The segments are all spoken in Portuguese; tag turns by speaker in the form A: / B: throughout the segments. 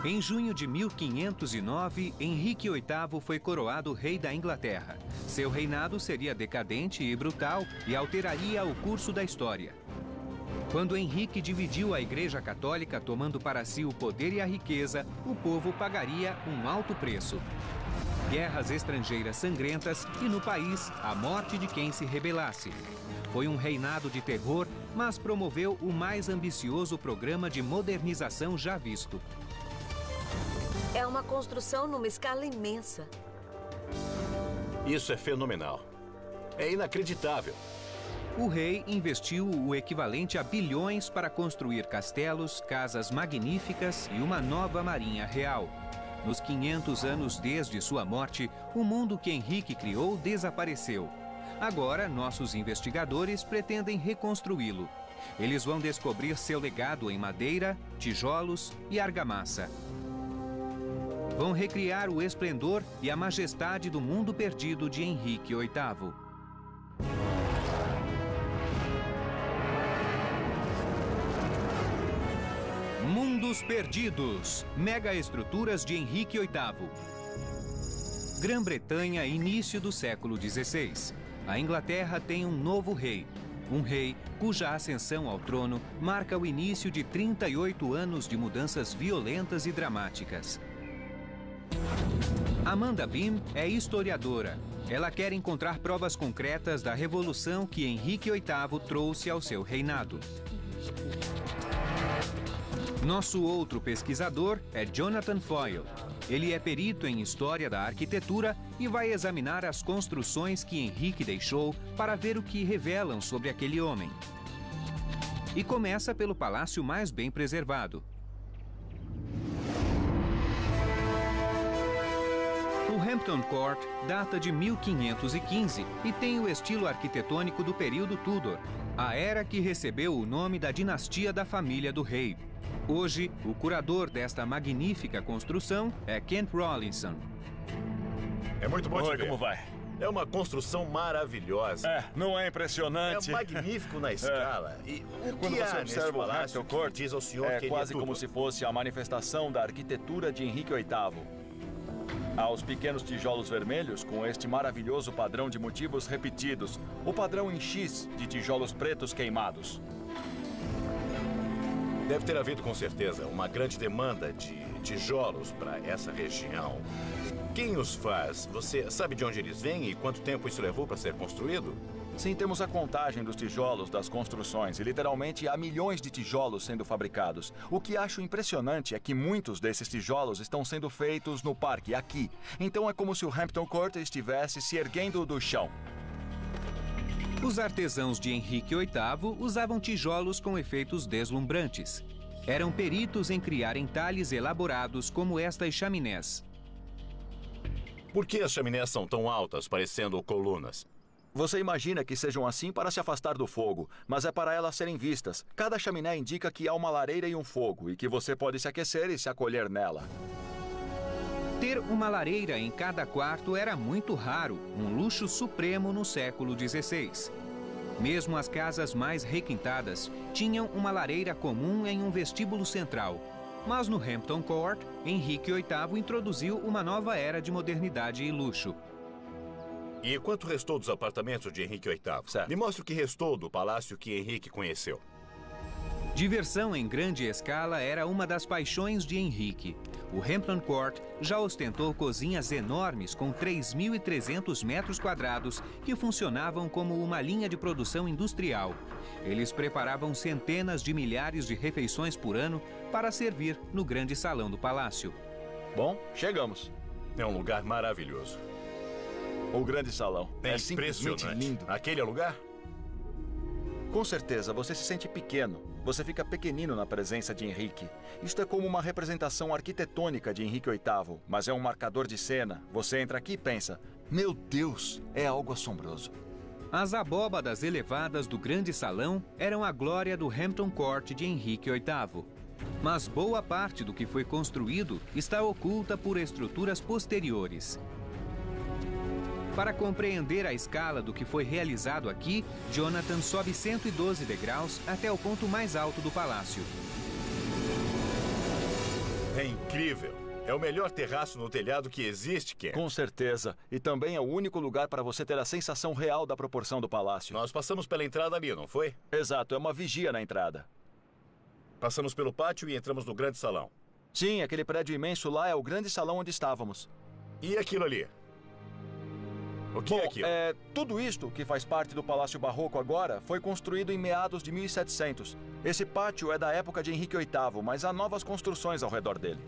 A: Em junho de 1509, Henrique VIII foi coroado rei da Inglaterra. Seu reinado seria decadente e brutal e alteraria o curso da história. Quando Henrique dividiu a Igreja Católica, tomando para si o poder e a riqueza, o povo pagaria um alto preço. Guerras estrangeiras sangrentas e, no país, a morte de quem se rebelasse. Foi um reinado de terror, mas promoveu o mais ambicioso programa de modernização já visto.
B: É uma construção numa escala imensa.
C: Isso é fenomenal. É inacreditável.
A: O rei investiu o equivalente a bilhões para construir castelos, casas magníficas e uma nova marinha real. Nos 500 anos desde sua morte, o mundo que Henrique criou desapareceu. Agora, nossos investigadores pretendem reconstruí-lo. Eles vão descobrir seu legado em madeira, tijolos e argamassa. Vão recriar o esplendor e a majestade do mundo perdido de Henrique VIII. Mundos Perdidos. Megaestruturas de Henrique VIII. Grã-Bretanha, início do século XVI. A Inglaterra tem um novo rei. Um rei cuja ascensão ao trono marca o início de 38 anos de mudanças violentas e dramáticas. Amanda Bean é historiadora. Ela quer encontrar provas concretas da revolução que Henrique VIII trouxe ao seu reinado. Nosso outro pesquisador é Jonathan Foyle. Ele é perito em História da Arquitetura e vai examinar as construções que Henrique deixou para ver o que revelam sobre aquele homem. E começa pelo palácio mais bem preservado. O Hampton Court data de 1515 e tem o estilo arquitetônico do período Tudor, a era que recebeu o nome da dinastia da família do rei. Hoje, o curador desta magnífica construção é Kent Rawlinson.
C: É muito bom te ver.
D: Como vai?
C: É uma construção maravilhosa.
D: Não é impressionante?
C: É magnífico na escala. E o
D: Quando
C: que
D: você
C: há
D: observa
C: nesse
D: o
C: palácio
D: Hampton Court,
C: que diz ao senhor que
D: é
C: ele
D: quase
C: tudo?
D: como se fosse a manifestação da arquitetura de Henrique VIII. Há os pequenos tijolos vermelhos com este maravilhoso padrão de motivos repetidos, o padrão em X de tijolos pretos queimados.
C: Deve ter havido, com certeza, uma grande demanda de tijolos para essa região. Quem os faz? Você sabe de onde eles vêm e quanto tempo isso levou para ser construído?
D: Sim, temos a contagem dos tijolos das construções e literalmente há milhões de tijolos sendo fabricados. O que acho impressionante é que muitos desses tijolos estão sendo feitos no parque, aqui. Então é como se o Hampton Court estivesse se erguendo do chão.
A: Os artesãos de Henrique VIII usavam tijolos com efeitos deslumbrantes. Eram peritos em criar entalhes elaborados como estas chaminés.
C: Por que as chaminés são tão altas, parecendo colunas?
D: Você imagina que sejam assim para se afastar do fogo, mas é para elas serem vistas. Cada chaminé indica que há uma lareira e um fogo, e que você pode se aquecer e se acolher nela.
A: Ter uma lareira em cada quarto era muito raro, um luxo supremo no século XVI. Mesmo as casas mais requintadas tinham uma lareira comum em um vestíbulo central. Mas no Hampton Court, Henrique VIII introduziu uma nova era de modernidade e luxo.
C: E quanto restou dos apartamentos de Henrique VIII?
D: Certo.
C: Me mostre o que restou do palácio que Henrique conheceu.
A: Diversão em grande escala era uma das paixões de Henrique. O Hampton Court já ostentou cozinhas enormes com 3.300 metros quadrados que funcionavam como uma linha de produção industrial. Eles preparavam centenas de milhares de refeições por ano para servir no grande salão do palácio.
D: Bom, chegamos.
C: É um lugar maravilhoso.
D: O grande salão.
C: É
D: simplesmente
C: impressionante.
D: lindo.
C: Aquele é o lugar?
D: Com certeza, você se sente pequeno. Você fica pequenino na presença de Henrique. Isto é como uma representação arquitetônica de Henrique VIII, mas é um marcador de cena. Você entra aqui e pensa, meu Deus, é algo assombroso.
A: As abóbadas elevadas do grande salão eram a glória do Hampton Court de Henrique VIII. Mas boa parte do que foi construído está oculta por estruturas posteriores. Para compreender a escala do que foi realizado aqui, Jonathan sobe 112 degraus até o ponto mais alto do palácio.
C: É incrível. É o melhor terraço no telhado que existe, Ken.
D: Com certeza. E também é o único lugar para você ter a sensação real da proporção do palácio.
C: Nós passamos pela entrada ali, não foi?
D: Exato, é uma vigia na entrada.
C: Passamos pelo pátio e entramos no grande salão.
D: Sim, aquele prédio imenso lá é o grande salão onde estávamos.
C: E aquilo ali? O que é aquilo?
D: Tudo isto, que faz parte do Palácio Barroco agora, foi construído em meados de 1700. Esse pátio é da época de Henrique VIII, mas há novas construções ao redor dele.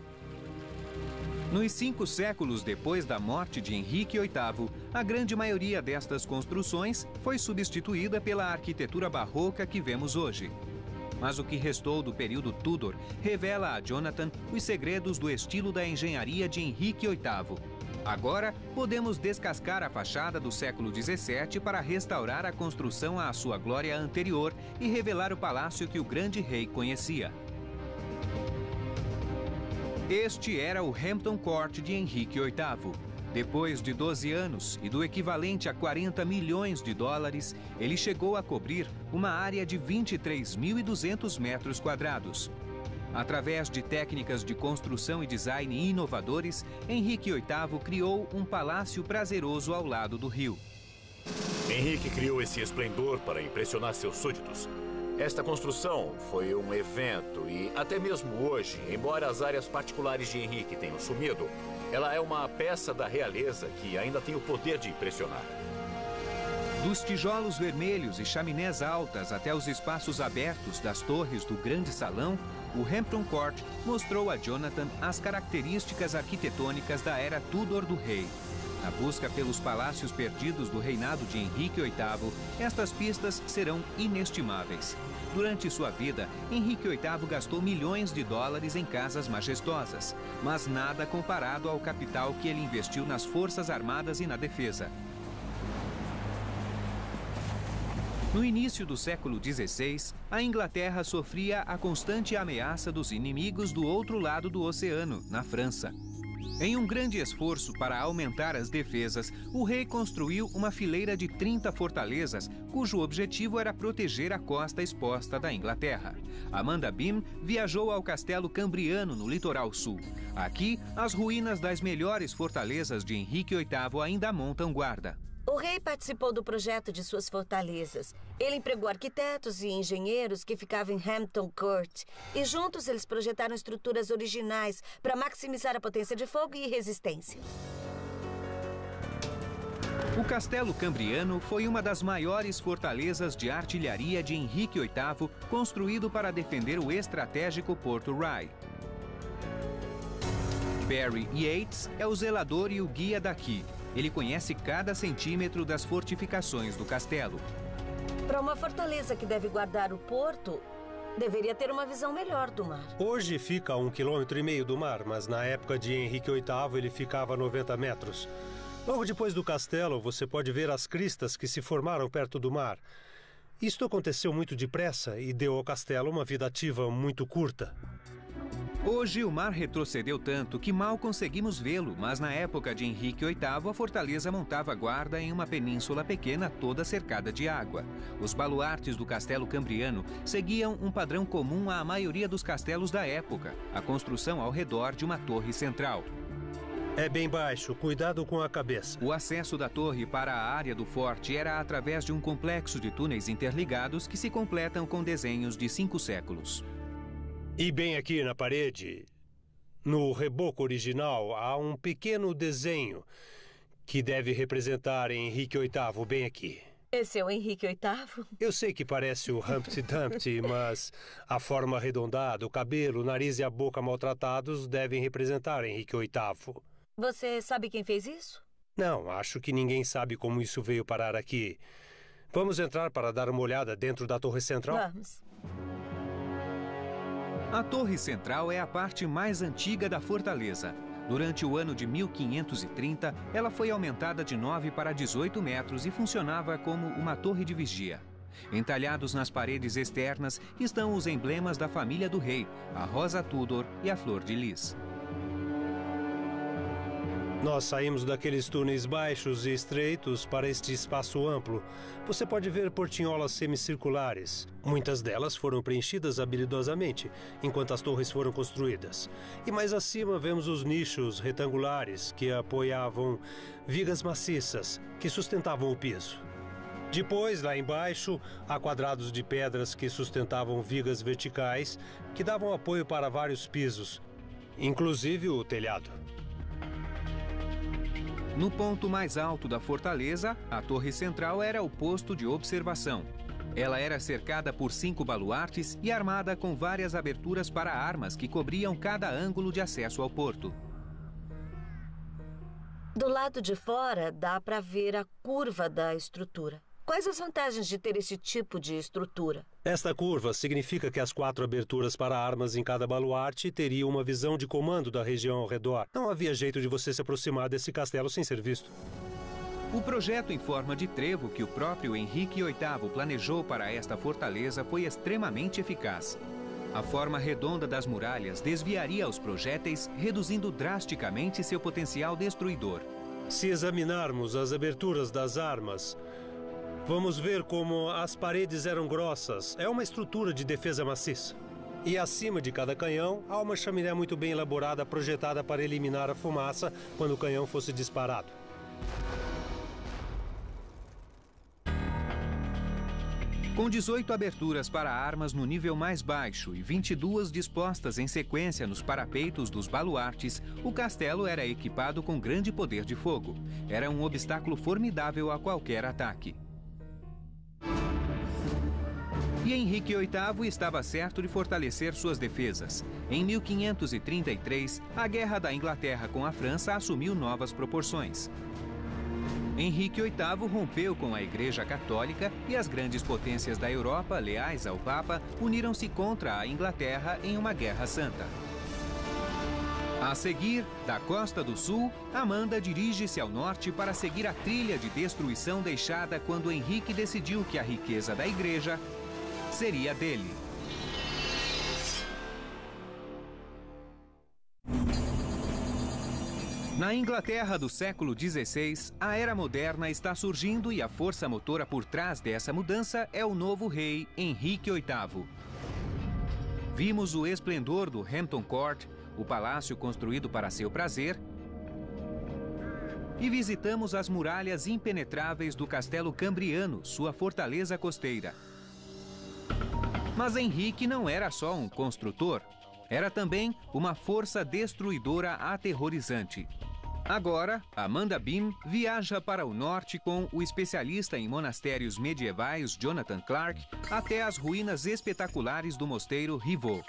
A: Nos 5 séculos depois da morte de Henrique VIII, a grande maioria destas construções foi substituída pela arquitetura barroca que vemos hoje. Mas o que restou do período Tudor revela a Jonathan os segredos do estilo da engenharia de Henrique VIII. Agora, podemos descascar a fachada do século XVII para restaurar a construção à sua glória anterior e revelar o palácio que o grande rei conhecia. Este era o Hampton Court de Henrique VIII. Depois de 12 anos e do equivalente a 40 milhões de dólares, ele chegou a cobrir uma área de 23.200 metros quadrados. Através de técnicas de construção e design inovadores, Henrique VIII criou um palácio prazeroso ao lado do rio.
C: Henrique criou esse esplendor para impressionar seus súditos. Esta construção foi um evento e, até mesmo hoje, embora as áreas particulares de Henrique tenham sumido, ela é uma peça da realeza que ainda tem o poder de impressionar.
A: Dos tijolos vermelhos e chaminés altas até os espaços abertos das torres do grande salão, o Hampton Court mostrou a Jonathan as características arquitetônicas da era Tudor do rei. Na busca pelos palácios perdidos do reinado de Henrique VIII, estas pistas serão inestimáveis. Durante sua vida, Henrique VIII gastou milhões de dólares em casas majestosas, mas nada comparado ao capital que ele investiu nas forças armadas e na defesa. No início do século XVI, a Inglaterra sofria a constante ameaça dos inimigos do outro lado do oceano, na França. Em um grande esforço para aumentar as defesas, o rei construiu uma fileira de 30 fortalezas, cujo objetivo era proteger a costa exposta da Inglaterra. Amanda Beam viajou ao Castelo Cambriano, no litoral sul. Aqui, as ruínas das melhores fortalezas de Henrique VIII ainda montam guarda.
B: O rei participou do projeto de suas fortalezas. Ele empregou arquitetos e engenheiros que ficavam em Hampton Court. E juntos eles projetaram estruturas originais para maximizar a potência de fogo e resistência.
A: O Castelo Cambriano foi uma das maiores fortalezas de artilharia de Henrique VIII, construído para defender o estratégico Porto Rye. Barry Yates é o zelador e o guia daqui. Ele conhece cada centímetro das fortificações do castelo.
B: Para uma fortaleza que deve guardar o porto, deveria ter uma visão melhor do mar.
E: Hoje fica a 1,5 km do mar, mas na época de Henrique VIII ele ficava a 90 metros. Logo depois do castelo, você pode ver as cristas que se formaram perto do mar. Isto aconteceu muito depressa e deu ao castelo uma vida ativa muito curta.
A: Hoje, o mar retrocedeu tanto que mal conseguimos vê-lo, mas na época de Henrique VIII, a fortaleza montava guarda em uma península pequena toda cercada de água. Os baluartes do Castelo Cambriano seguiam um padrão comum à maioria dos castelos da época, a construção ao redor de uma torre central.
E: É bem baixo, cuidado com a cabeça.
A: O acesso da torre para a área do forte era através de um complexo de túneis interligados que se completam com desenhos de 5 séculos.
E: E bem aqui na parede, no reboco original, há um pequeno desenho que deve representar Henrique VIII bem aqui.
B: Esse é o Henrique VIII?
E: Eu sei que parece o Humpty Dumpty, mas a forma arredondada, o cabelo, o nariz e a boca maltratados devem representar Henrique VIII.
B: Você sabe quem fez isso?
E: Não, acho que ninguém sabe como isso veio parar aqui. Vamos entrar para dar uma olhada dentro da torre central?
B: Vamos.
A: A torre central é a parte mais antiga da fortaleza. Durante o ano de 1530, ela foi aumentada de 9 para 18 metros e funcionava como uma torre de vigia. Entalhados nas paredes externas estão os emblemas da família do rei, a rosa Tudor e a flor de lis.
E: Nós saímos daqueles túneis baixos e estreitos para este espaço amplo. Você pode ver portinholas semicirculares. Muitas delas foram preenchidas habilidosamente, enquanto as torres foram construídas. E mais acima vemos os nichos retangulares que apoiavam vigas maciças que sustentavam o piso. Depois, lá embaixo, há quadrados de pedras que sustentavam vigas verticais que davam apoio para vários pisos, inclusive o telhado.
A: No ponto mais alto da fortaleza, a torre central era o posto de observação. Ela era cercada por 5 baluartes e armada com várias aberturas para armas que cobriam cada ângulo de acesso ao porto.
B: Do lado de fora, dá para ver a curva da estrutura. Quais as vantagens de ter esse tipo de estrutura?
E: Esta curva significa que as 4 aberturas para armas em cada baluarte teriam uma visão de comando da região ao redor. Não havia jeito de você se aproximar desse castelo sem ser visto.
A: O projeto em forma de trevo que o próprio Henrique VIII planejou para esta fortaleza foi extremamente eficaz. A forma redonda das muralhas desviaria os projéteis, reduzindo drasticamente seu potencial destruidor.
E: Se examinarmos as aberturas das armas, vamos ver como as paredes eram grossas. É uma estrutura de defesa maciça. E acima de cada canhão, há uma chaminé muito bem elaborada projetada para eliminar a fumaça quando o canhão fosse disparado.
A: Com 18 aberturas para armas no nível mais baixo e 22 dispostas em sequência nos parapeitos dos baluartes, o castelo era equipado com grande poder de fogo. Era um obstáculo formidável a qualquer ataque. E Henrique VIII estava certo de fortalecer suas defesas. Em 1533, a Guerra da Inglaterra com a França assumiu novas proporções. Henrique VIII rompeu com a Igreja Católica e as grandes potências da Europa, leais ao Papa, uniram-se contra a Inglaterra em uma guerra santa. A seguir, da Costa do Sul, Amanda dirige-se ao norte para seguir a trilha de destruição deixada quando Henrique decidiu que a riqueza da Igreja seria dele. Na Inglaterra do século XVI, a era moderna está surgindo e a força motora por trás dessa mudança é o novo rei Henrique VIII. Vimos o esplendor do Hampton Court, o palácio construído para seu prazer, e visitamos as muralhas impenetráveis do Castelo Cambriano, sua fortaleza costeira. Mas Henrique não era só um construtor, era também uma força destruidora aterrorizante. Agora, Amanda Bean viaja para o norte com o especialista em monastérios medievais Jonathan Clark até as ruínas espetaculares do mosteiro Rivaux.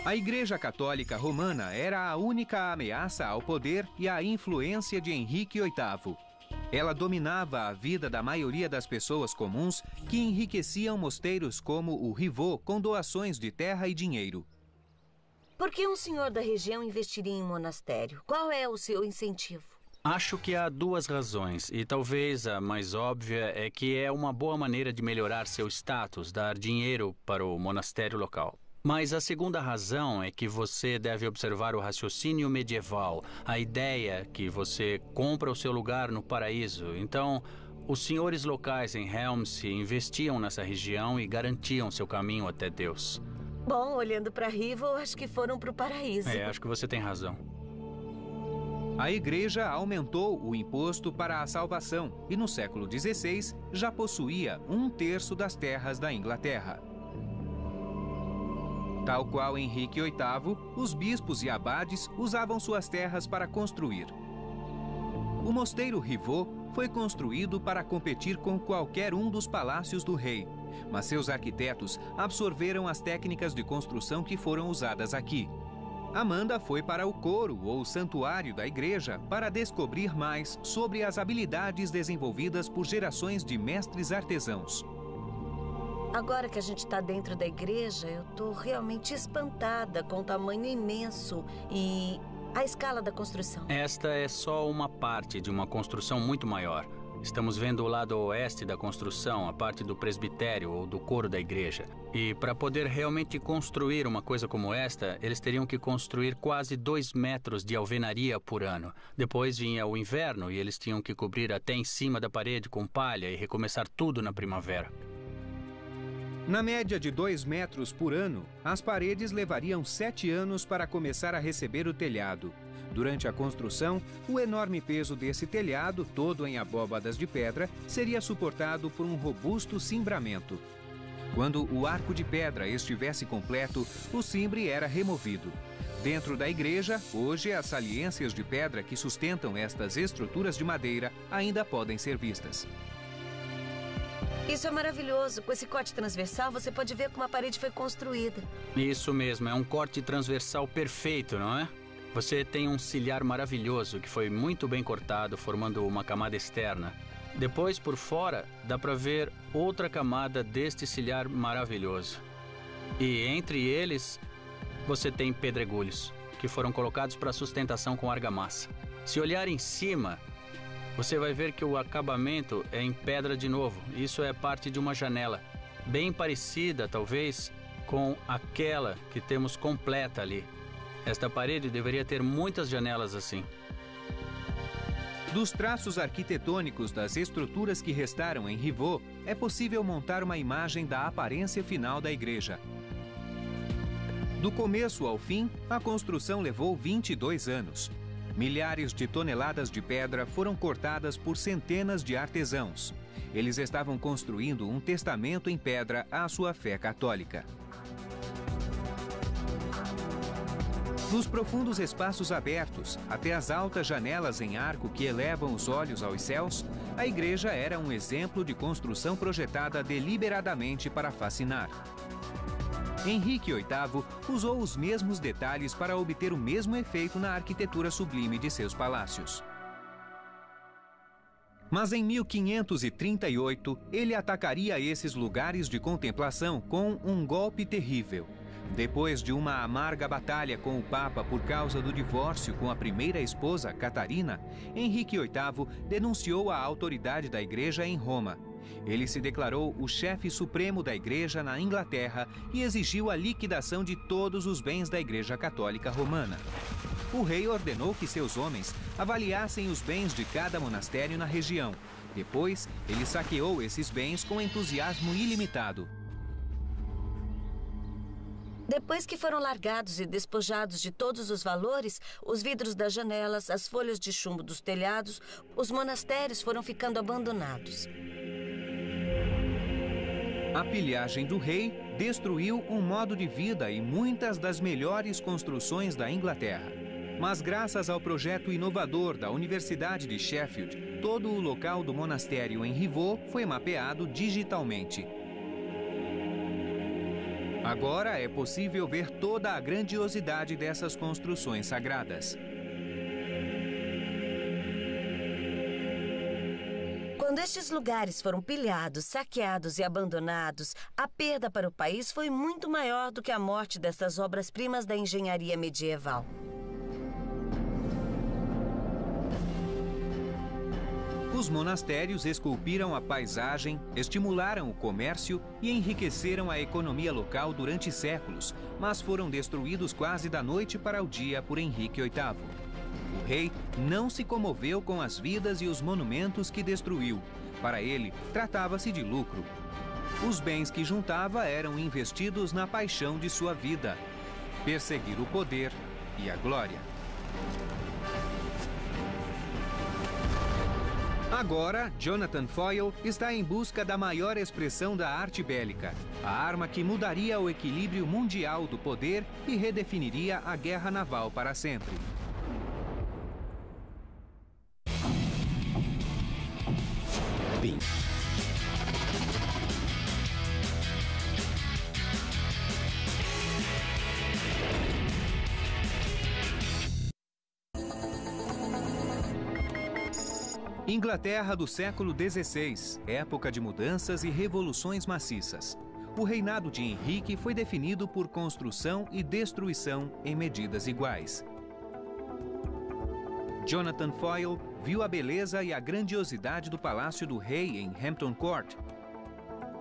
A: A Igreja Católica Romana era a única ameaça ao poder e à influência de Henrique VIII. Ela dominava a vida da maioria das pessoas comuns que enriqueciam mosteiros como o Rivaux com doações de terra e dinheiro.
B: Por que um senhor da região investiria em um monastério? Qual é o seu incentivo?
F: Acho que há 2 razões, e talvez a mais óbvia é que é uma boa maneira de melhorar seu status, dar dinheiro para o monastério local. Mas a segunda razão é que você deve observar o raciocínio medieval, a ideia que você compra o seu lugar no paraíso. Então, os senhores locais em Helmsy investiam nessa região e garantiam seu caminho até Deus.
B: Bom, olhando para Rivaux, acho que foram para o paraíso.
F: Acho que você tem razão.
A: A igreja aumentou o imposto para a salvação e no século XVI já possuía 1/3 das terras da Inglaterra. Tal qual Henrique VIII, os bispos e abades usavam suas terras para construir. O mosteiro Rivaux foi construído para competir com qualquer um dos palácios do rei, mas seus arquitetos absorveram as técnicas de construção que foram usadas aqui. Amanda foi para o coro ou santuário da igreja para descobrir mais sobre as habilidades desenvolvidas por gerações de mestres artesãos.
B: Agora que a gente está dentro da igreja, eu estou realmente espantada com o tamanho imenso e a escala da construção.
F: Esta é só uma parte de uma construção muito maior. Estamos vendo o lado oeste da construção, a parte do presbitério ou do coro da igreja. E para poder realmente construir uma coisa como esta, eles teriam que construir quase 2 metros de alvenaria por ano. Depois vinha o inverno e eles tinham que cobrir até em cima da parede com palha e recomeçar tudo na primavera.
A: Na média de 2 metros por ano, as paredes levariam 7 anos para começar a receber o telhado. Durante a construção, o enorme peso desse telhado, todo em abóbadas de pedra, seria suportado por um robusto cimbramento. Quando o arco de pedra estivesse completo, o cimbre era removido. Dentro da igreja, hoje as saliências de pedra que sustentam estas estruturas de madeira ainda podem ser vistas.
B: Isso é maravilhoso. Com esse corte transversal, você pode ver como a parede foi construída.
F: Isso mesmo, é um corte transversal perfeito, não é? Você tem um silhar maravilhoso que foi muito bem cortado, formando uma camada externa. Depois, por fora, dá para ver outra camada deste silhar maravilhoso. E entre eles, você tem pedregulhos, que foram colocados para sustentação com argamassa. Se olhar em cima, você vai ver que o acabamento é em pedra de novo. Isso é parte de uma janela, bem parecida, talvez, com aquela que temos completa ali. Esta parede deveria ter muitas janelas assim.
A: Dos traços arquitetônicos das estruturas que restaram em Rivaux, é possível montar uma imagem da aparência final da igreja. Do começo ao fim, a construção levou 22 anos. Milhares de toneladas de pedra foram cortadas por centenas de artesãos. Eles estavam construindo um testamento em pedra à sua fé católica. Dos profundos espaços abertos até as altas janelas em arco que elevam os olhos aos céus, a igreja era um exemplo de construção projetada deliberadamente para fascinar. Henrique VIII usou os mesmos detalhes para obter o mesmo efeito na arquitetura sublime de seus palácios. Mas em 1538, ele atacaria esses lugares de contemplação com um golpe terrível. Depois de uma amarga batalha com o Papa por causa do divórcio com a primeira esposa, Catarina, Henrique VIII denunciou a autoridade da Igreja em Roma. Ele se declarou o chefe supremo da Igreja na Inglaterra e exigiu a liquidação de todos os bens da Igreja Católica Romana. O rei ordenou que seus homens avaliassem os bens de cada monastério na região. Depois, ele saqueou esses bens com entusiasmo ilimitado.
B: Depois que foram largados e despojados de todos os valores, os vidros das janelas, as folhas de chumbo dos telhados, os monastérios foram ficando abandonados.
A: A pilhagem do rei destruiu um modo de vida e muitas das melhores construções da Inglaterra. Mas graças ao projeto inovador da Universidade de Sheffield, todo o local do monastério em Rivaux foi mapeado digitalmente. Agora é possível ver toda a grandiosidade dessas construções sagradas.
B: Quando estes lugares foram pilhados, saqueados e abandonados, a perda para o país foi muito maior do que a morte dessas obras-primas da engenharia medieval.
A: Os monastérios esculpiram a paisagem, estimularam o comércio e enriqueceram a economia local durante séculos, mas foram destruídos quase da noite para o dia por Henrique VIII. O rei não se comoveu com as vidas e os monumentos que destruiu. Para ele, tratava-se de lucro. Os bens que juntava eram investidos na paixão de sua vida: perseguir o poder e a glória. Agora, Jonathan Foyle está em busca da maior expressão da arte bélica, a arma que mudaria o equilíbrio mundial do poder e redefiniria a guerra naval para sempre.
G: Bem.
A: Inglaterra do século XVI, época de mudanças e revoluções maciças. O reinado de Henrique foi definido por construção e destruição em medidas iguais. Jonathan Foyle viu a beleza e a grandiosidade do Palácio do Rei em Hampton Court.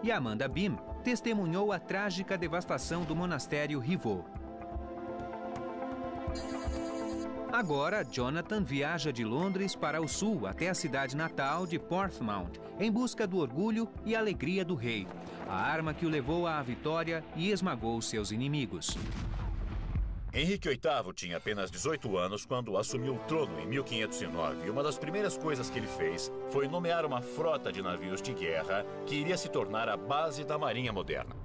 A: E Amanda Beam testemunhou a trágica devastação do monastério Rievaulx. Agora, Jonathan viaja de Londres para o sul até a cidade natal de Portsmouth, em busca do orgulho e alegria do rei, a arma que o levou à vitória e esmagou seus inimigos.
C: Henrique VIII tinha apenas 18 anos quando assumiu o trono em 1509 e uma das primeiras coisas que ele fez foi nomear uma frota de navios de guerra que iria se tornar a base da marinha moderna.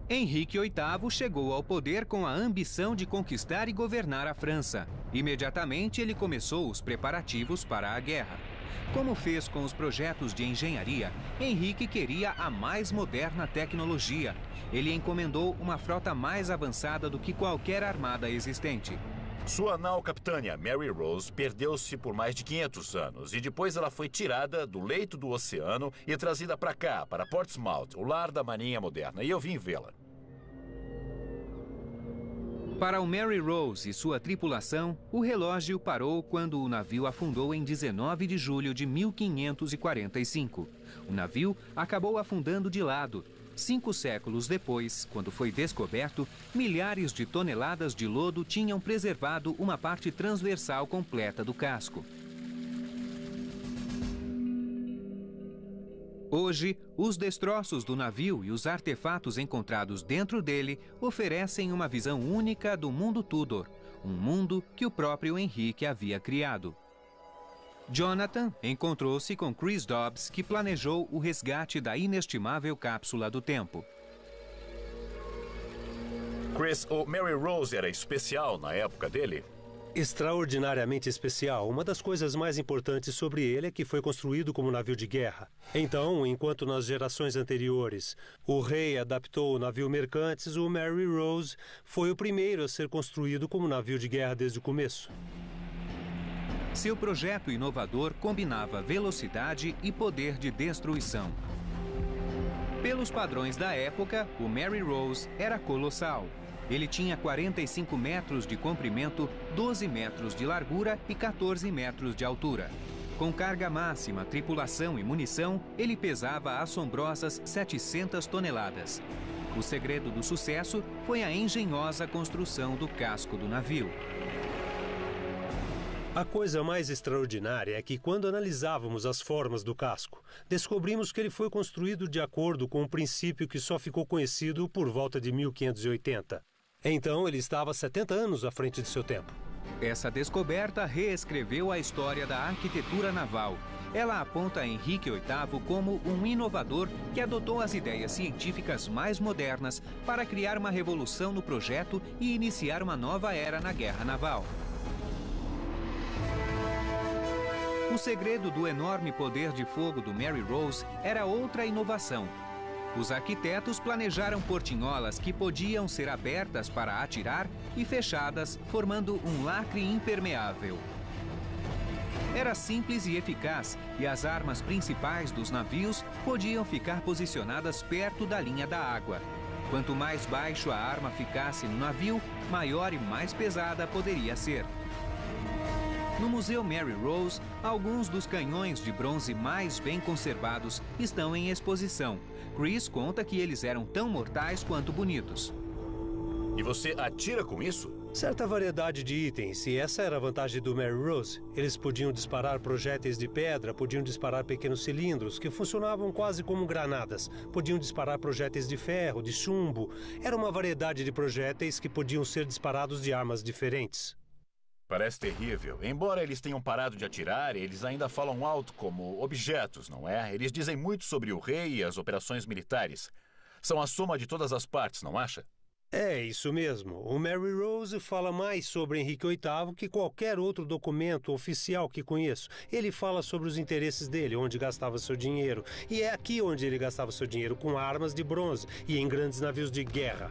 A: Henrique VIII chegou ao poder com a ambição de conquistar e governar a França. Imediatamente ele começou os preparativos para a guerra. Como fez com os projetos de engenharia, Henrique queria a mais moderna tecnologia. Ele encomendou uma frota mais avançada do que qualquer armada existente.
C: Sua nau capitânia, Mary Rose, perdeu-se por mais de 500 anos e depois ela foi tirada do leito do oceano e trazida para cá, para Portsmouth, o lar da marinha moderna, e eu vim vê-la.
A: Para o Mary Rose e sua tripulação, o relógio parou quando o navio afundou em 19 de julho de 1545. O navio acabou afundando de lado. 5 séculos depois, quando foi descoberto, milhares de toneladas de lodo tinham preservado uma parte transversal completa do casco. Hoje, os destroços do navio e os artefatos encontrados dentro dele oferecem uma visão única do mundo Tudor, um mundo que o próprio Henrique havia criado. Jonathan encontrou-se com Chris Dobbs, que planejou o resgate da inestimável cápsula do tempo.
C: Chris, o Mary Rose era especial na época dele?
E: Extraordinariamente especial. Uma das coisas mais importantes sobre ele é que foi construído como navio de guerra. Então, enquanto nas gerações anteriores o rei adaptou o navio mercantes, o Mary Rose foi o primeiro a ser construído como navio de guerra desde o começo.
A: Seu projeto inovador combinava velocidade e poder de destruição. Pelos padrões da época, o Mary Rose era colossal. Ele tinha 45 metros de comprimento, 12 metros de largura e 14 metros de altura. Com carga máxima, tripulação e munição, ele pesava assombrosas 700 toneladas. O segredo do sucesso foi a engenhosa construção do casco do navio.
E: A coisa mais extraordinária é que, quando analisávamos as formas do casco, descobrimos que ele foi construído de acordo com um princípio que só ficou conhecido por volta de 1580. Então, ele estava 70 anos à frente de seu tempo.
A: Essa descoberta reescreveu a história da arquitetura naval. Ela aponta Henrique VIII como um inovador que adotou as ideias científicas mais modernas para criar uma revolução no projeto e iniciar uma nova era na guerra naval. O segredo do enorme poder de fogo do Mary Rose era outra inovação. Os arquitetos planejaram portinholas que podiam ser abertas para atirar e fechadas, formando um lacre impermeável. Era simples e eficaz, e as armas principais dos navios podiam ficar posicionadas perto da linha da água. Quanto mais baixo a arma ficasse no navio, maior e mais pesada poderia ser. No Museu Mary Rose, alguns dos canhões de bronze mais bem conservados estão em exposição. Chris conta que eles eram tão mortais quanto bonitos.
C: E você atira com isso?
E: Certa variedade de itens, e essa era a vantagem do Mary Rose. Eles podiam disparar projéteis de pedra, podiam disparar pequenos cilindros, que funcionavam quase como granadas. Podiam disparar projéteis de ferro, de chumbo. Era uma variedade de projéteis que podiam ser disparados de armas diferentes.
C: Parece terrível. Embora eles tenham parado de atirar, eles ainda falam alto como objetos, não é? Eles dizem muito sobre o rei e as operações militares. São a soma de todas as partes, não acha?
E: É, isso mesmo. O Mary Rose fala mais sobre Henrique VIII que qualquer outro documento oficial que conheço. Ele fala sobre os interesses dele, onde gastava seu dinheiro. E é aqui onde ele gastava seu dinheiro, com armas de bronze e em grandes navios de guerra.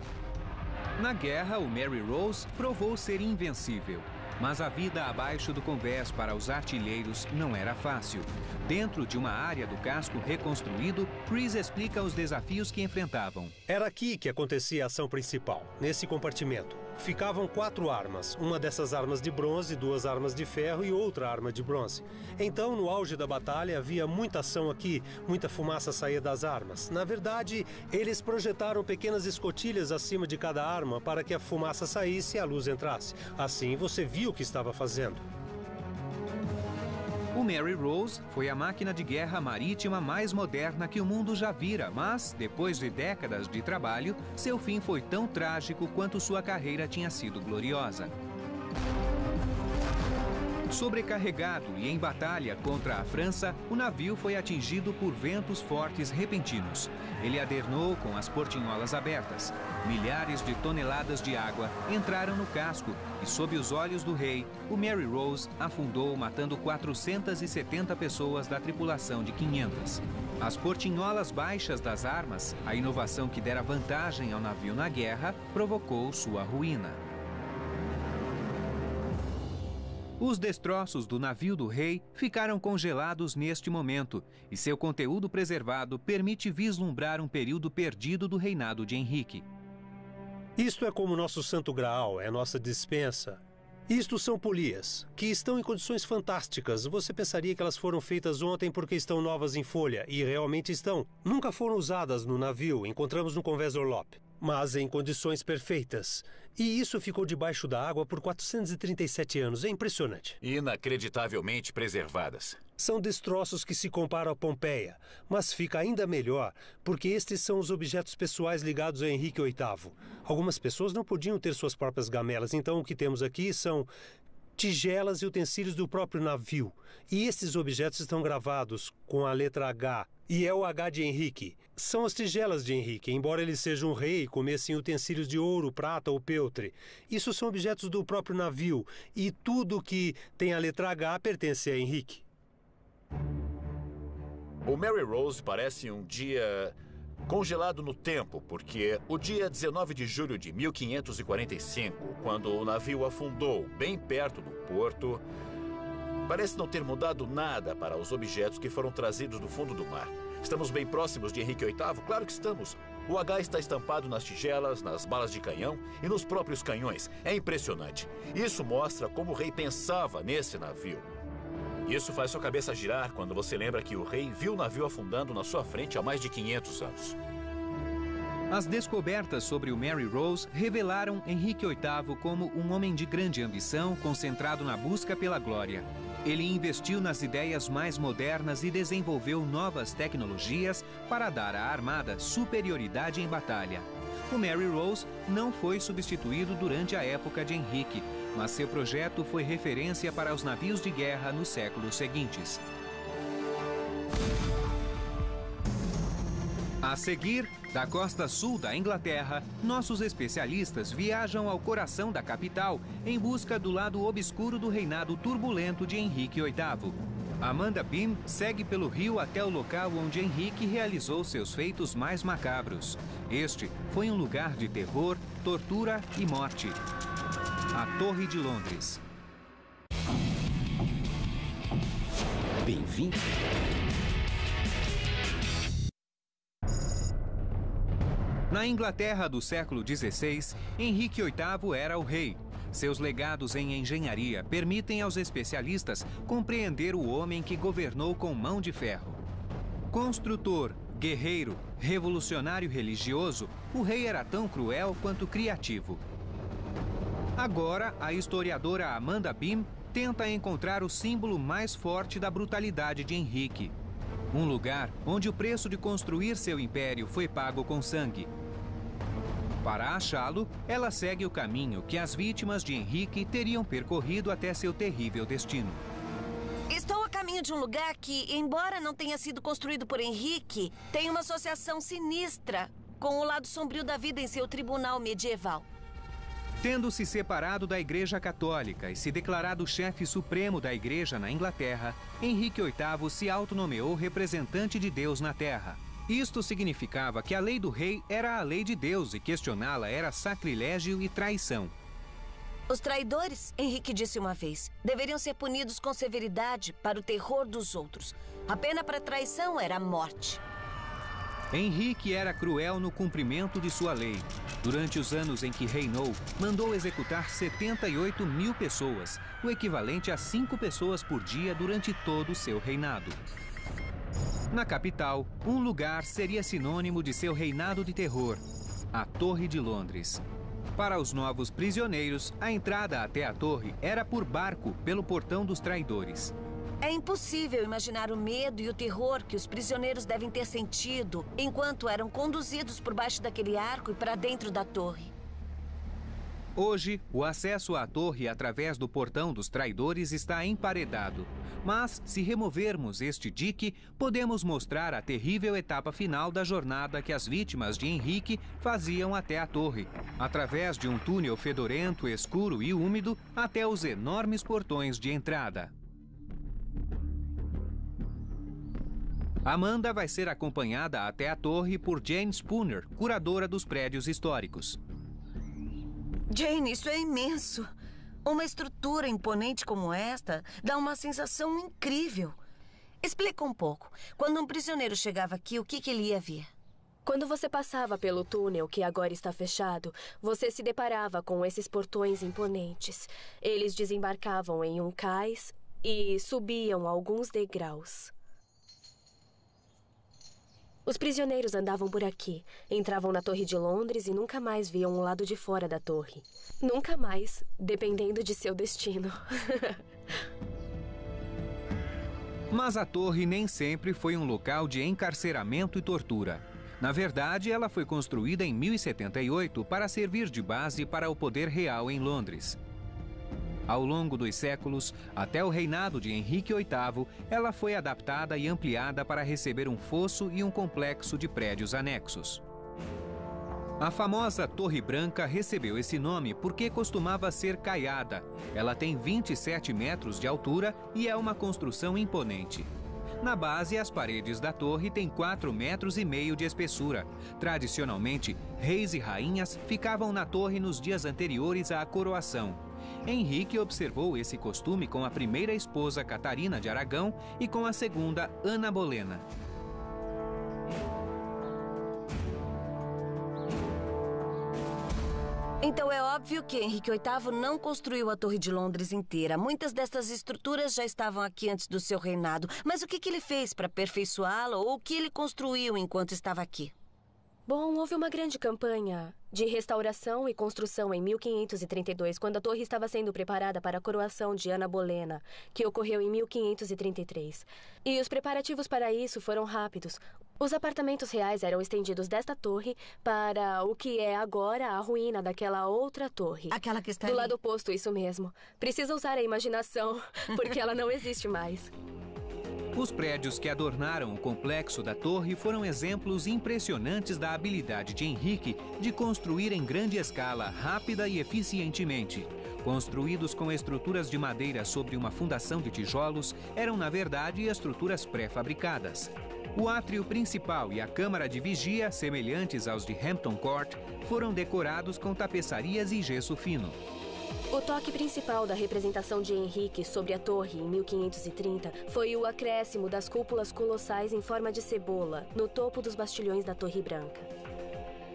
A: Na guerra, o Mary Rose provou ser invencível. Mas a vida abaixo do convés para os artilheiros não era fácil. Dentro de uma área do casco reconstruído, Chris explica os desafios que enfrentavam.
E: Era aqui que acontecia a ação principal, nesse compartimento. ficavam 4 armas. Uma dessas armas de bronze, 2 armas de ferro e outra arma de bronze. Então, no auge da batalha, havia muita ação aqui, muita fumaça saía das armas. Na verdade, eles projetaram pequenas escotilhas acima de cada arma para que a fumaça saísse e a luz entrasse. Assim, você viu o que estava fazendo.
A: O Mary Rose foi a máquina de guerra marítima mais moderna que o mundo já vira, mas, depois de décadas de trabalho, seu fim foi tão trágico quanto sua carreira tinha sido gloriosa. Sobrecarregado e em batalha contra a França, o navio foi atingido por ventos fortes repentinos. Ele adernou com as portinholas abertas. Milhares de toneladas de água entraram no casco e, sob os olhos do rei, o Mary Rose afundou, matando 470 pessoas da tripulação de 500. As portinholas baixas das armas, a inovação que dera vantagem ao navio na guerra, provocou sua ruína. Os destroços do navio do rei ficaram congelados neste momento, e seu conteúdo preservado permite vislumbrar um período perdido do reinado de Henrique.
E: Isto é como nosso santo graal, é nossa dispensa. Isto são polias, que estão em condições fantásticas. Você pensaria que elas foram feitas ontem porque estão novas em folha, e realmente estão. Nunca foram usadas no navio, encontramos no Convés Orlop, mas em condições perfeitas. E isso ficou debaixo da água por 437 anos. É impressionante.
C: Inacreditavelmente preservadas.
E: São destroços que se comparam a Pompeia, mas fica ainda melhor, porque estes são os objetos pessoais ligados a Henrique VIII. Algumas pessoas não podiam ter suas próprias gamelas, então o que temos aqui são tigelas e utensílios do próprio navio. E esses objetos estão gravados com a letra H, e é o H de Henrique. São as tigelas de Henrique, embora ele seja um rei e comessem utensílios de ouro, prata ou peltre. Isso são objetos do próprio navio, e tudo que tem a letra H pertence a Henrique.
C: O Mary Rose parece um dia congelado no tempo, porque o dia 19 de julho de 1545, quando o navio afundou bem perto do porto, parece não ter mudado nada para os objetos que foram trazidos do fundo do mar. Estamos bem próximos de Henrique VIII? Claro que estamos. O H está estampado nas tigelas, nas balas de canhão e nos próprios canhões. É impressionante. Isso mostra como o rei pensava nesse navio. Isso faz sua cabeça girar quando você lembra que o rei viu o navio afundando na sua frente há mais de 500 anos.
A: As descobertas sobre o Mary Rose revelaram Henrique VIII como um homem de grande ambição, concentrado na busca pela glória. Ele investiu nas ideias mais modernas e desenvolveu novas tecnologias para dar à armada superioridade em batalha. O Mary Rose não foi substituído durante a época de Henrique, mas seu projeto foi referência para os navios de guerra nos séculos seguintes. A seguir, da costa sul da Inglaterra, nossos especialistas viajam ao coração da capital em busca do lado obscuro do reinado turbulento de Henrique VIII. Amanda Beam segue pelo rio até o local onde Henrique realizou seus feitos mais macabros. Este foi um lugar de terror, tortura e morte. A Torre de Londres.
G: Bem-vindo.
A: Na Inglaterra do século XVI, Henrique VIII era o rei. Seus legados em engenharia permitem aos especialistas compreender o homem que governou com mão de ferro. Construtor, guerreiro, revolucionário religioso, o rei era tão cruel quanto criativo. Agora, a historiadora Amanda Beam tenta encontrar o símbolo mais forte da brutalidade de Henrique. Um lugar onde o preço de construir seu império foi pago com sangue. Para achá-lo, ela segue o caminho que as vítimas de Henrique teriam percorrido até seu terrível destino.
B: Estou a caminho de um lugar que, embora não tenha sido construído por Henrique, tem uma associação sinistra com o lado sombrio da vida em seu tribunal medieval.
A: Tendo se separado da Igreja Católica e se declarado chefe supremo da Igreja na Inglaterra, Henrique VIII se autonomeou representante de Deus na Terra. Isto significava que a lei do rei era a lei de Deus e questioná-la era sacrilégio e traição.
B: Os traidores, Henrique disse uma vez, deveriam ser punidos com severidade para o terror dos outros. A pena para traição era a morte.
A: Henrique era cruel no cumprimento de sua lei. Durante os anos em que reinou, mandou executar 78 mil pessoas, o equivalente a 5 pessoas por dia durante todo o seu reinado. Na capital, um lugar seria sinônimo de seu reinado de terror: a Torre de Londres. Para os novos prisioneiros, a entrada até a torre era por barco pelo Portão dos Traidores.
B: É impossível imaginar o medo e o terror que os prisioneiros devem ter sentido enquanto eram conduzidos por baixo daquele arco e para dentro da torre.
A: Hoje, o acesso à torre através do Portão dos Traidores está emparedado. Mas, se removermos este dique, podemos mostrar a terrível etapa final da jornada que as vítimas de Henrique faziam até a torre, através de um túnel fedorento, escuro e úmido, até os enormes portões de entrada. Amanda vai ser acompanhada até a torre por Jane Spooner, curadora dos prédios históricos.
B: Jane, isso é imenso. Uma estrutura imponente como esta dá uma sensação incrível. Explica um pouco. Quando um prisioneiro chegava aqui, o que ele ia ver?
H: Quando você passava pelo túnel, que agora está fechado, você se deparava com esses portões imponentes. Eles desembarcavam em um cais e subiam alguns degraus. Os prisioneiros andavam por aqui, entravam na Torre de Londres e nunca mais viam o lado de fora da torre. Nunca mais, dependendo de seu destino.
A: Mas a torre nem sempre foi um local de encarceramento e tortura. Na verdade, ela foi construída em 1078 para servir de base para o poder real em Londres. Ao longo dos séculos, até o reinado de Henrique VIII, ela foi adaptada e ampliada para receber um fosso e um complexo de prédios anexos. A famosa Torre Branca recebeu esse nome porque costumava ser caiada. Ela tem 27 metros de altura e é uma construção imponente. Na base, as paredes da torre têm 4,5 metros de espessura. Tradicionalmente, reis e rainhas ficavam na torre nos dias anteriores à coroação. Henrique observou esse costume com a primeira esposa Catarina de Aragão e com a segunda, Ana Bolena.
B: Então é óbvio que Henrique VIII não construiu a Torre de Londres inteira. Muitas destas estruturas já estavam aqui antes do seu reinado. Mas o que ele fez para aperfeiçoá-la ou o que ele construiu enquanto estava aqui?
H: Bom, houve uma grande campanha de restauração e construção em 1532, quando a torre estava sendo preparada para a coroação de Ana Bolena, que ocorreu em 1533. E os preparativos para isso foram rápidos. Os apartamentos reais eram estendidos desta torre para o que é agora a ruína daquela outra torre.
B: Aquela que está
H: do
B: ali.
H: lado oposto, isso mesmo. Precisa usar a imaginação, porque ela não existe mais.
A: Os prédios que adornaram o complexo da torre foram exemplos impressionantes da habilidade de Henrique de construir em grande escala, rápida e eficientemente. Construídos com estruturas de madeira sobre uma fundação de tijolos, eram, na verdade, estruturas pré-fabricadas. O átrio principal e a câmara de vigia, semelhantes aos de Hampton Court, foram decorados com tapeçarias e gesso fino.
H: O toque principal da representação de Henrique sobre a torre em 1530 foi o acréscimo das cúpulas colossais em forma de cebola no topo dos bastilhões da Torre Branca.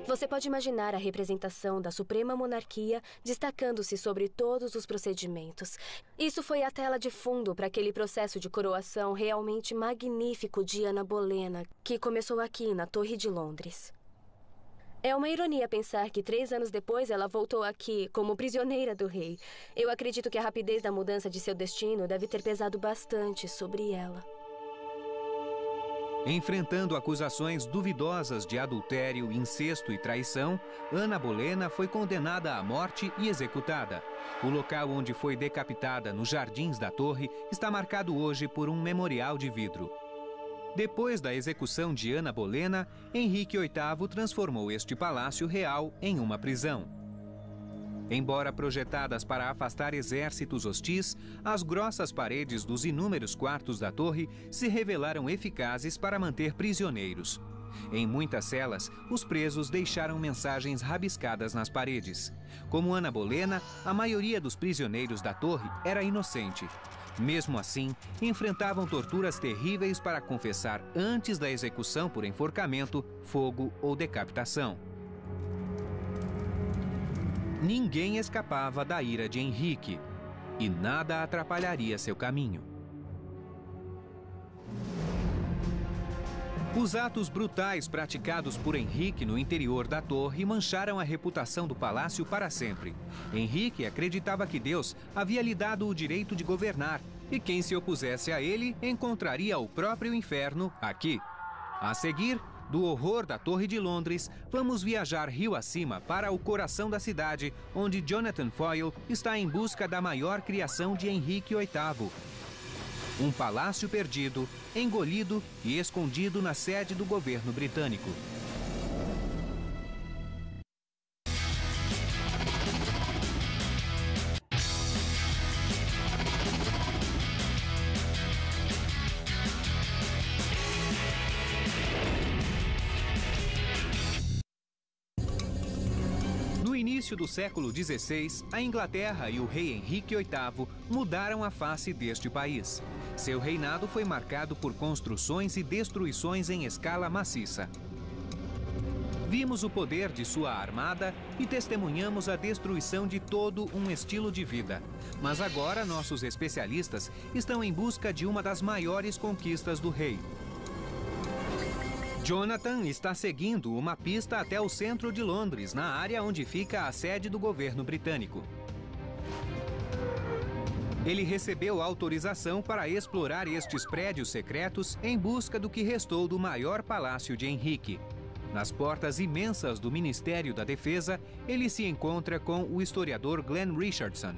H: Você pode imaginar a representação da Suprema Monarquia destacando-se sobre todos os procedimentos. Isso foi a tela de fundo para aquele processo de coroação realmente magnífico de Ana Bolena, que começou aqui na Torre de Londres. É uma ironia pensar que 3 anos depois ela voltou aqui como prisioneira do rei. Eu acredito que a rapidez da mudança de seu destino deve ter pesado bastante sobre ela.
A: Enfrentando acusações duvidosas de adultério, incesto e traição, Ana Bolena foi condenada à morte e executada. O local onde foi decapitada, nos jardins da torre, está marcado hoje por um memorial de vidro. Depois da execução de Ana Bolena, Henrique VIII transformou este palácio real em uma prisão. Embora projetadas para afastar exércitos hostis, as grossas paredes dos inúmeros quartos da torre se revelaram eficazes para manter prisioneiros. Em muitas celas, os presos deixaram mensagens rabiscadas nas paredes. Como Ana Bolena, a maioria dos prisioneiros da torre era inocente. Mesmo assim, enfrentavam torturas terríveis para confessar antes da execução por enforcamento, fogo ou decapitação. Ninguém escapava da ira de Henrique, e nada atrapalharia seu caminho. Os atos brutais praticados por Henrique no interior da torre mancharam a reputação do palácio para sempre. Henrique acreditava que Deus havia lhe dado o direito de governar, e quem se opusesse a ele encontraria o próprio inferno aqui. A seguir, do horror da Torre de Londres, vamos viajar rio acima para o coração da cidade, onde Jonathan Foyle está em busca da maior criação de Henrique VIII. Um palácio perdido, engolido e escondido na sede do governo britânico. No início do século XVI, a Inglaterra e o rei Henrique VIII mudaram a face deste país. Seu reinado foi marcado por construções e destruições em escala maciça. Vimos o poder de sua armada e testemunhamos a destruição de todo um estilo de vida. Mas agora nossos especialistas estão em busca de uma das maiores conquistas do rei. Jonathan está seguindo uma pista até o centro de Londres, na área onde fica a sede do governo britânico. Ele recebeu autorização para explorar estes prédios secretos em busca do que restou do maior palácio de Henrique. Nas portas imensas do Ministério da Defesa, ele se encontra com o historiador Glenn Richardson.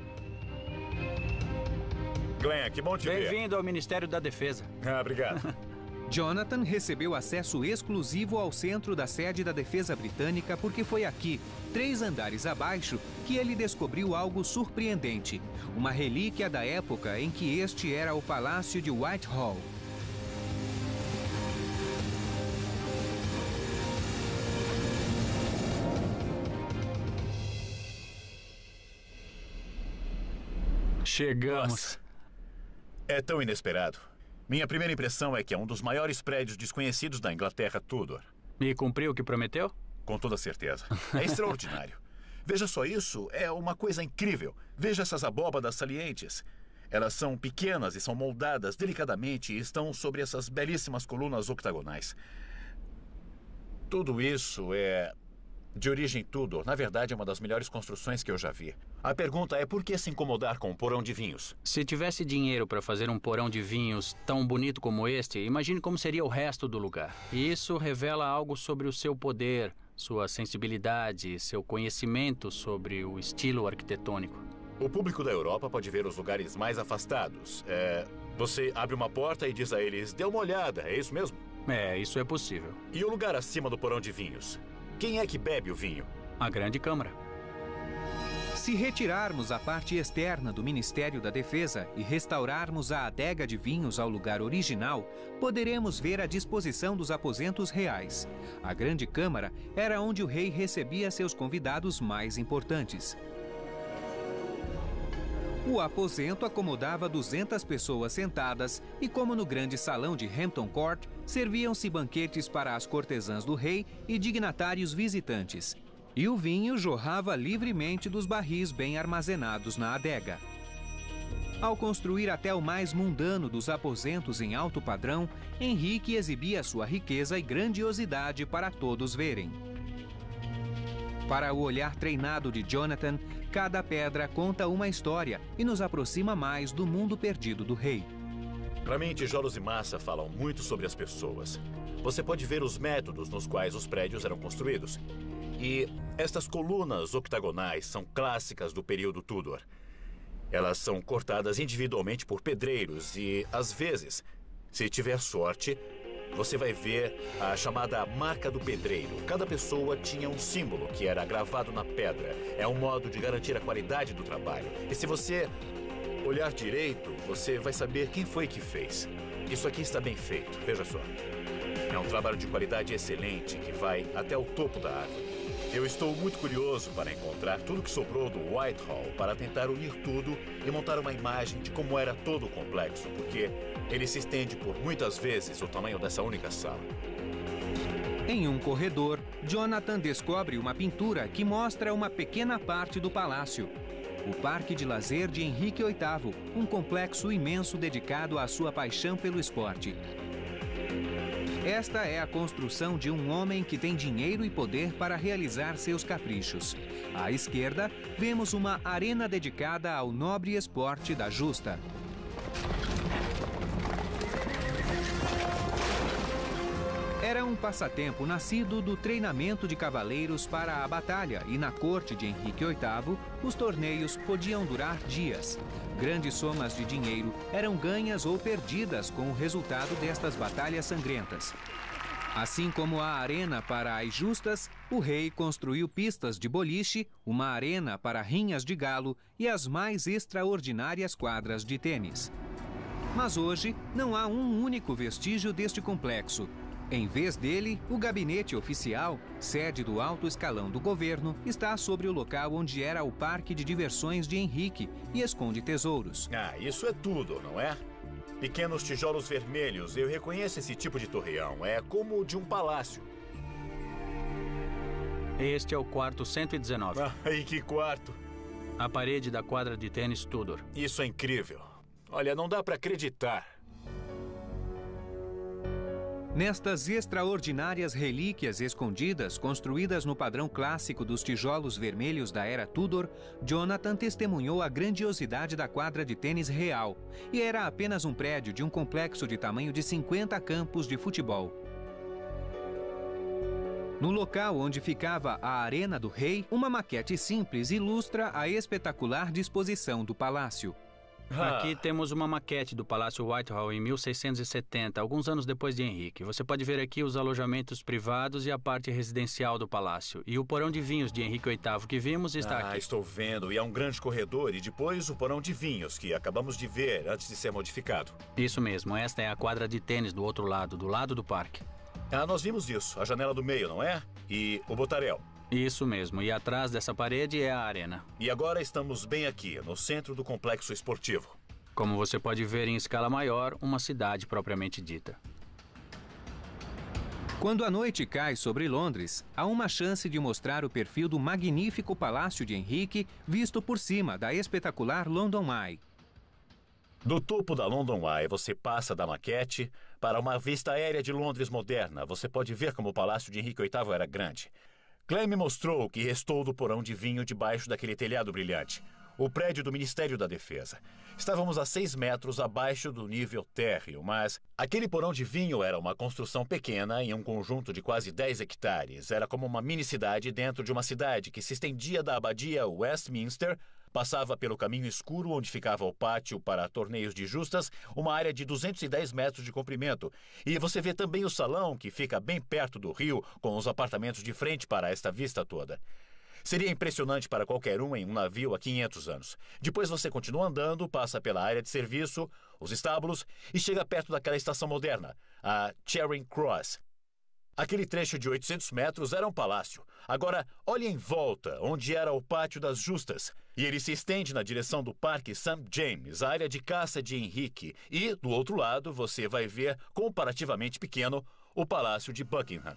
C: Glenn, que bom te ver.
F: Bem-vindo ao Ministério da Defesa.
C: Obrigado.
A: Jonathan recebeu acesso exclusivo ao centro da sede da Defesa Britânica porque foi aqui, 3 andares abaixo, que ele descobriu algo surpreendente. Uma relíquia da época em que este era o Palácio de Whitehall.
F: Chegamos.
C: Nossa. É tão inesperado. Minha primeira impressão é que é um dos maiores prédios desconhecidos da Inglaterra Tudor.
F: E cumpriu o que prometeu?
C: Com toda certeza. É extraordinário. Veja só isso, é uma coisa incrível. Veja essas abóbadas salientes. Elas são pequenas e são moldadas delicadamente e estão sobre essas belíssimas colunas octagonais. Tudo isso é de origem Tudor. Na verdade, é uma das melhores construções que eu já vi. A pergunta é por que se incomodar com um porão de vinhos?
F: Se tivesse dinheiro para fazer um porão de vinhos tão bonito como este, imagine como seria o resto do lugar. E isso revela algo sobre o seu poder, sua sensibilidade, seu conhecimento sobre o estilo arquitetônico.
C: O público da Europa pode ver os lugares mais afastados. Você abre uma porta e diz a eles, dê uma olhada, é isso mesmo?
F: É, isso é possível.
C: E o lugar acima do porão de vinhos? Quem é que bebe o vinho?
F: A Grande Câmara.
A: Se retirarmos a parte externa do Ministério da Defesa e restaurarmos a adega de vinhos ao lugar original, poderemos ver a disposição dos aposentos reais. A Grande Câmara era onde o rei recebia seus convidados mais importantes. O aposento acomodava 200 pessoas sentadas e, como no grande salão de Hampton Court, serviam-se banquetes para as cortesãs do rei e dignatários visitantes. E o vinho jorrava livremente dos barris bem armazenados na adega. Ao construir até o mais mundano dos aposentos em alto padrão, Henrique exibia sua riqueza e grandiosidade para todos verem. Para o olhar treinado de Jonathan, cada pedra conta uma história e nos aproxima mais do mundo perdido do rei.
C: Para mim, tijolos e massa falam muito sobre as pessoas. Você pode ver os métodos nos quais os prédios eram construídos. E estas colunas octagonais são clássicas do período Tudor. Elas são cortadas individualmente por pedreiros e, às vezes, se tiver sorte, você vai ver a chamada marca do pedreiro. Cada pessoa tinha um símbolo que era gravado na pedra. É um modo de garantir a qualidade do trabalho. E se você olhar direito, você vai saber quem foi que fez. Isso aqui está bem feito, veja só. É um trabalho de qualidade excelente que vai até o topo da árvore. Eu estou muito curioso para encontrar tudo que sobrou do Whitehall para tentar unir tudo e montar uma imagem de como era todo o complexo, porque ele se estende por muitas vezes o tamanho dessa única sala.
A: Em um corredor, Jonathan descobre uma pintura que mostra uma pequena parte do palácio. O Parque de Lazer de Henrique VIII, um complexo imenso dedicado à sua paixão pelo esporte. Esta é a construção de um homem que tem dinheiro e poder para realizar seus caprichos. À esquerda, vemos uma arena dedicada ao nobre esporte da justa. Era um passatempo nascido do treinamento de cavaleiros para a batalha e na corte de Henrique VIII, os torneios podiam durar dias. Grandes somas de dinheiro eram ganhas ou perdidas com o resultado destas batalhas sangrentas. Assim como a arena para as justas, o rei construiu pistas de boliche, uma arena para rinhas de galo e as mais extraordinárias quadras de tênis. Mas hoje não há um único vestígio deste complexo. Em vez dele, o gabinete oficial, sede do alto escalão do governo, está sobre o local onde era o parque de diversões de Henrique e esconde tesouros.
C: Ah, isso é tudo, não é? Pequenos tijolos vermelhos, eu reconheço esse tipo de torreão. É como o de um palácio.
F: Este é o quarto 119.
C: E que quarto?
F: A parede da quadra de tênis Tudor.
C: Isso é incrível. Olha, não dá para acreditar.
A: Nestas extraordinárias relíquias escondidas, construídas no padrão clássico dos tijolos vermelhos da era Tudor, Jonathan testemunhou a grandiosidade da quadra de tênis real, e era apenas um prédio de um complexo de tamanho de 50 campos de futebol. No local onde ficava a Arena do Rei, uma maquete simples ilustra a espetacular disposição do palácio.
F: Aqui temos uma maquete do Palácio Whitehall em 1670, alguns anos depois de Henrique. Você pode ver aqui os alojamentos privados e a parte residencial do palácio. E o porão de vinhos de Henrique VIII que vimos está aqui.
C: Estou vendo. E é um grande corredor. E depois o porão de vinhos, que acabamos de ver antes de ser modificado.
F: Isso mesmo. Esta é a quadra de tênis do outro lado, do lado do parque.
C: Nós vimos isso. A janela do meio, não é? E o botarel.
F: Isso mesmo, e atrás dessa parede é a arena.
C: E agora estamos bem aqui, no centro do complexo esportivo.
F: Como você pode ver em escala maior, uma cidade propriamente dita.
A: Quando a noite cai sobre Londres, há uma chance de mostrar o perfil do magnífico Palácio de Henrique visto por cima da espetacular London Eye.
C: Do topo da London Eye, você passa da maquete para uma vista aérea de Londres moderna. Você pode ver como o Palácio de Henrique VIII era grande. Clay me mostrou o que restou do porão de vinho debaixo daquele telhado brilhante. O prédio do Ministério da Defesa. Estávamos a 6 metros abaixo do nível térreo, mas aquele porão de vinho era uma construção pequena em um conjunto de quase 10 hectares. Era como uma mini-cidade dentro de uma cidade que se estendia da abadia Westminster, passava pelo caminho escuro onde ficava o pátio para torneios de justas, uma área de 210 metros de comprimento. E você vê também o salão, que fica bem perto do rio, com os apartamentos de frente para esta vista toda. Seria impressionante para qualquer um em um navio há 500 anos. Depois você continua andando, passa pela área de serviço, os estábulos e chega perto daquela estação moderna, a Charing Cross. Aquele trecho de 800 metros era um palácio. Agora, olhe em volta, onde era o Pátio das Justas. E ele se estende na direção do Parque St. James, a área de caça de Henrique. E, do outro lado, você vai ver, comparativamente pequeno, o Palácio de Buckingham.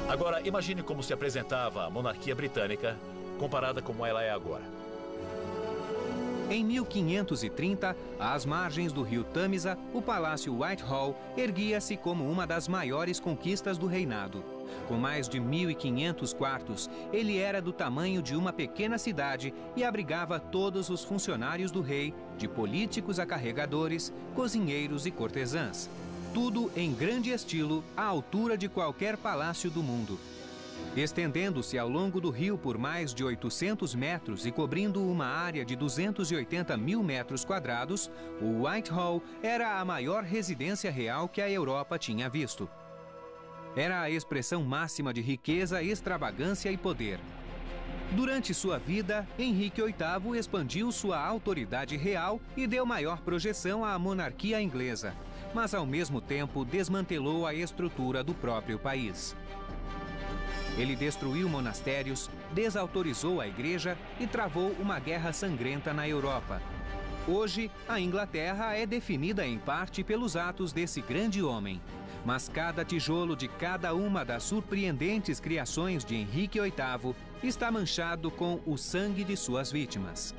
C: Agora, imagine como se apresentava a monarquia britânica, comparada como ela é agora.
A: Em 1530, às margens do rio Tâmisa, o Palácio Whitehall erguia-se como uma das maiores conquistas do reinado. Com mais de 1.500 quartos, ele era do tamanho de uma pequena cidade e abrigava todos os funcionários do rei, de políticos a carregadores, cozinheiros e cortesãs. Tudo em grande estilo, à altura de qualquer palácio do mundo. Estendendo-se ao longo do rio por mais de 800 metros e cobrindo uma área de 280 mil metros quadrados, o Whitehall era a maior residência real que a Europa tinha visto. Era a expressão máxima de riqueza, extravagância e poder. Durante sua vida, Henrique VIII expandiu sua autoridade real e deu maior projeção à monarquia inglesa, mas ao mesmo tempo desmantelou a estrutura do próprio país. Ele destruiu monastérios, desautorizou a igreja e travou uma guerra sangrenta na Europa. Hoje, a Inglaterra é definida em parte pelos atos desse grande homem. Mas cada tijolo de cada uma das surpreendentes criações de Henrique VIII está manchado com o sangue de suas vítimas.